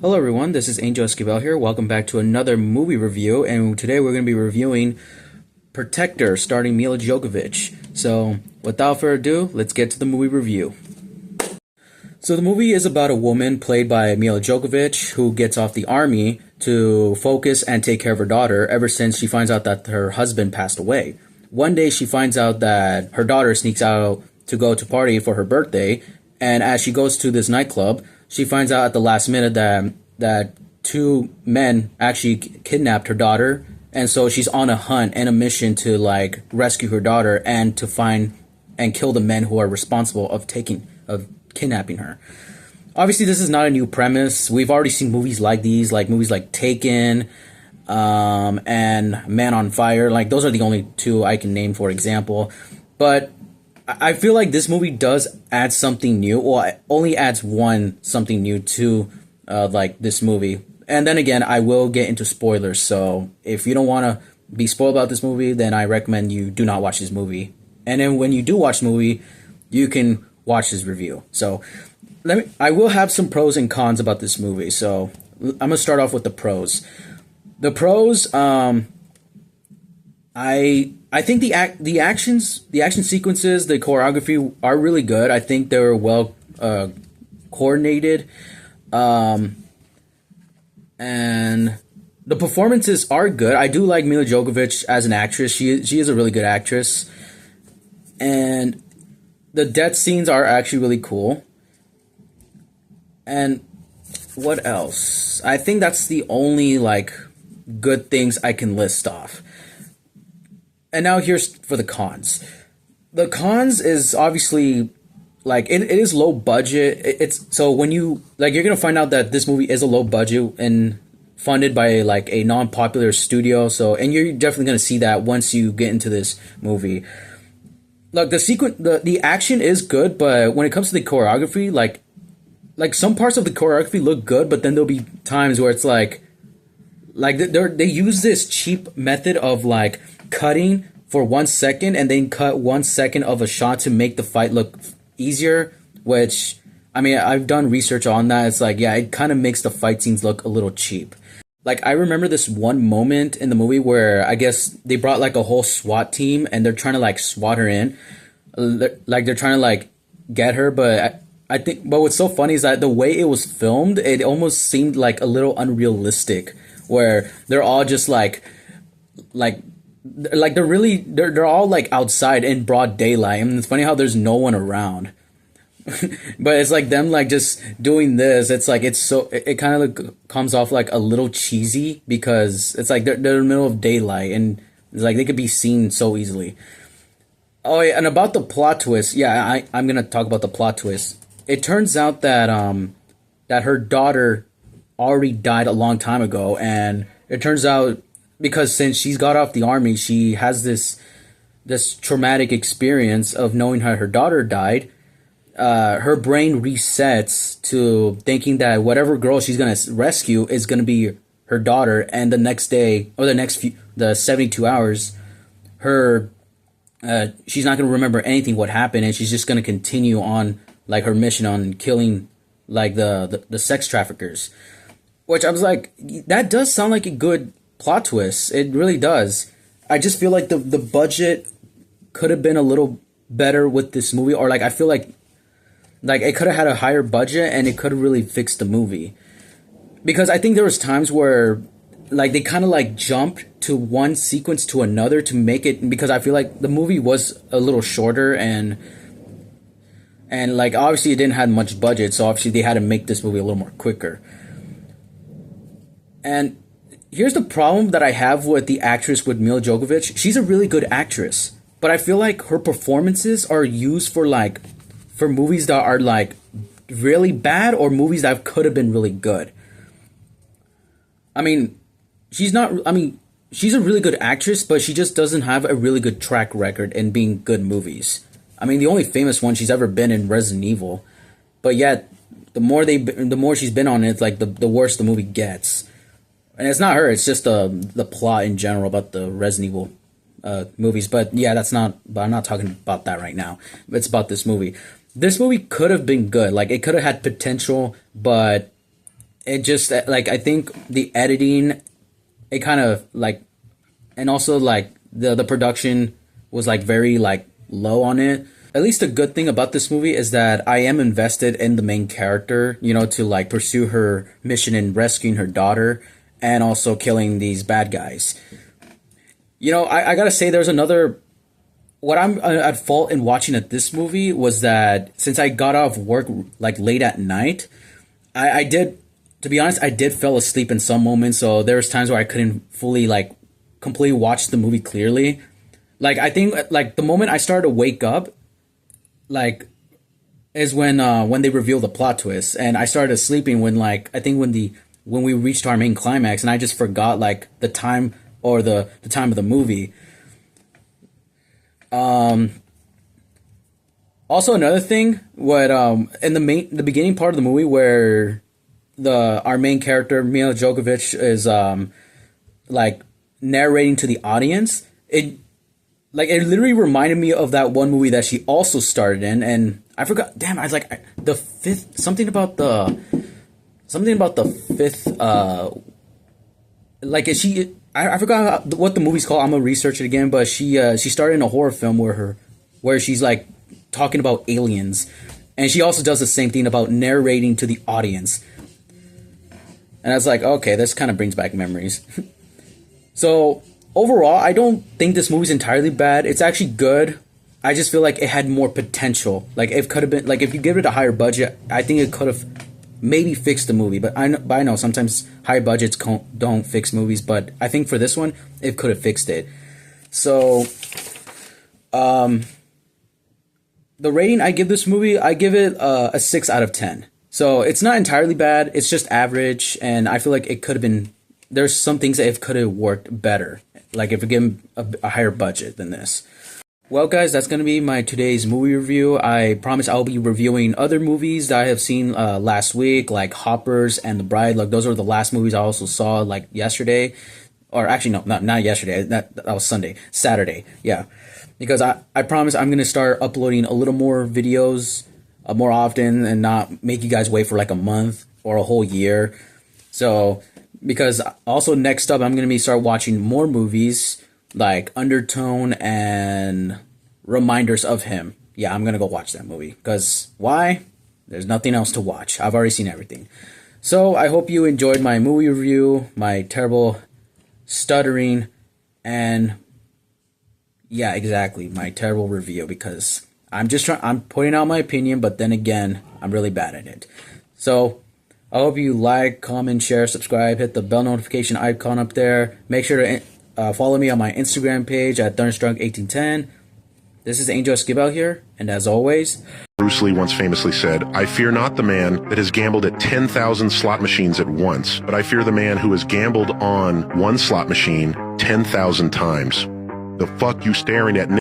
Hello everyone, this is Angel Esquivel here. Welcome back to another movie review, and today we're going to be reviewing Protector starring Mila Jovovich. So, without further ado, let's get to the movie review. So the movie is about a woman played by Mila Jovovich who gets off the army to focus and take care of her daughter ever since she finds out that her husband passed away. One day she finds out that her daughter sneaks out to go to party for her birthday, and as she goes to this nightclub, she finds out at the last minute that two men actually kidnapped her daughter, and so she's on a hunt and a mission to rescue her daughter and to find and kill the men who are responsible of kidnapping her. Obviously, this is not a new premise. We've already seen movies like these, like movies like Taken, and Man on Fire. Like, those are the only two I can name, for example. But I feel like this movie does add something new. Well, it only adds something new to this movie. And then again, I will get into spoilers. So if you don't want to be spoiled about this movie, then I recommend you do not watch this movie. And then when you do watch the movie, you can watch this review. So I will have some pros and cons about this movie. So I'm gonna start off with the pros. The pros, I think the action sequences, the choreography are really good. I think they were well coordinated, and the performances are good. I do like Mila Jovovich as an actress. She is a really good actress, and the death scenes are actually really cool. And what else? I think that's the only good things I can list off. And now here's for the cons. The cons is obviously it is low budget. It's so when you're gonna find out that this movie is a low budget and funded by a non-popular studio. So, and you're definitely gonna see that once you get into this movie. The action is good, but when it comes to the choreography, some parts of the choreography look good, but then there'll be times where it's they use this cheap method of cutting for 1 second and then cut 1 second of a shot to make the fight look easier, which, I mean, I've done research on that. It's it kind of makes the fight scenes look a little cheap. I remember this one moment in the movie where I guess they brought a whole SWAT team and they're trying to SWAT her in. They're trying to get her, but I think, but what's so funny is that the way it was filmed, it almost seemed a little unrealistic, where they're all just they're all outside in broad daylight. I mean, it's funny how there's no one around. But it's them just doing this. It's it kind of comes off a little cheesy because it's they're in the middle of daylight and it's they could be seen so easily. Oh yeah, and about the plot twist, yeah, I'm gonna talk about the plot twist. It turns out that that her daughter already died a long time ago, and it turns out because since she's got off the army, she has this traumatic experience of knowing how her daughter died. Her brain resets to thinking that whatever girl she's gonna rescue is gonna be her daughter, and the next day or the 72 hours, she's not gonna remember anything what happened, and she's just gonna continue on her mission on killing the sex traffickers. Which I was that does sound like a good plot twist. It really does. I just feel the budget could have been a little better with this movie, or I feel it could have had a higher budget and it could have really fixed the movie. Because I think there was times where they kind of jumped to one sequence to another to make it, because I feel the movie was a little shorter and obviously it didn't have much budget, so obviously they had to make this movie a little more quicker. And here's the problem that I have with the actress, with Mila Jovovich. She's a really good actress, but I feel her performances are used for movies that are really bad or movies that could have been really good. I mean, she's a really good actress, but she just doesn't have a really good track record in being good movies. I mean, the only famous one she's ever been in Resident Evil, but yet the more she's been on it, the worse the movie gets. And it's not her; it's just the plot in general about the Resident Evil movies. But yeah, But I'm not talking about that right now. It's about this movie. This movie could have been good. It could have had potential, but it just like I think the editing, it kind of like, and also like the production was like very like low on it. At least a good thing about this movie is that I am invested in the main character, you know, to like pursue her mission in rescuing her daughter and also killing these bad guys. You know, I gotta say, there's another. What I'm at fault in watching at this movie was that since I got off work like late at night, I did, to be honest, I did fell asleep in some moments. So there was times where I couldn't fully like completely watch the movie clearly. Like I think like the moment I started to wake up, like is when they reveal the plot twist, and I started sleeping when like I think when we reached our main climax, and I just forgot like the time or the time of the movie. Also another thing, what in the beginning part of the movie where the our main character Mila Djokovic is like narrating to the audience, it literally reminded me of that one movie that she also starred in, and I forgot. Damn, I was like the fifth something about the fifth. Like is she? I forgot what the movie's called. I'm gonna research it again. But she starred in a horror film where she's like talking about aliens, and she also does the same thing about narrating to the audience. And I was like, okay, this kind of brings back memories. So overall, I don't think this movie's entirely bad. It's actually good. I just feel like it had more potential. Like it could have been like if you give it a higher budget, I think it could have maybe fixed the movie. But I know sometimes high budgets don't fix movies. But I think for this one, it could have fixed it. So, the rating I give this movie, I give it a 6 out of 10. So it's not entirely bad. It's just average, and I feel like it could have been. There's some things that it could have worked better, like if we give a higher budget than this. Well, guys, that's going to be my today's movie review. I promise I'll be reviewing other movies that I have seen last week, like Hoppers and The Bride. Like those are the last movies I also saw like yesterday, or actually no, not yesterday. That was Saturday. Yeah, because I promise I'm going to start uploading a little more videos more often and not make you guys wait for like a month or a whole year. So because also next up I'm going to be start watching more movies like Undertone and Reminders of Him. Yeah, I'm going to go watch that movie. Because why? There's nothing else to watch. I've already seen everything. So I hope you enjoyed my movie review, my terrible stuttering, and yeah, exactly, my terrible review, because I'm putting out my opinion, but then again, I'm really bad at it. So I hope you like, comment, share, subscribe, hit the bell notification icon up there. Make sure to follow me on my Instagram page at Thunderstruck1810. This is Angel Esquivel here, and as always, Bruce Lee once famously said, "I fear not the man that has gambled at 10,000 slot machines at once, but I fear the man who has gambled on one slot machine 10,000 times." The fuck you staring at?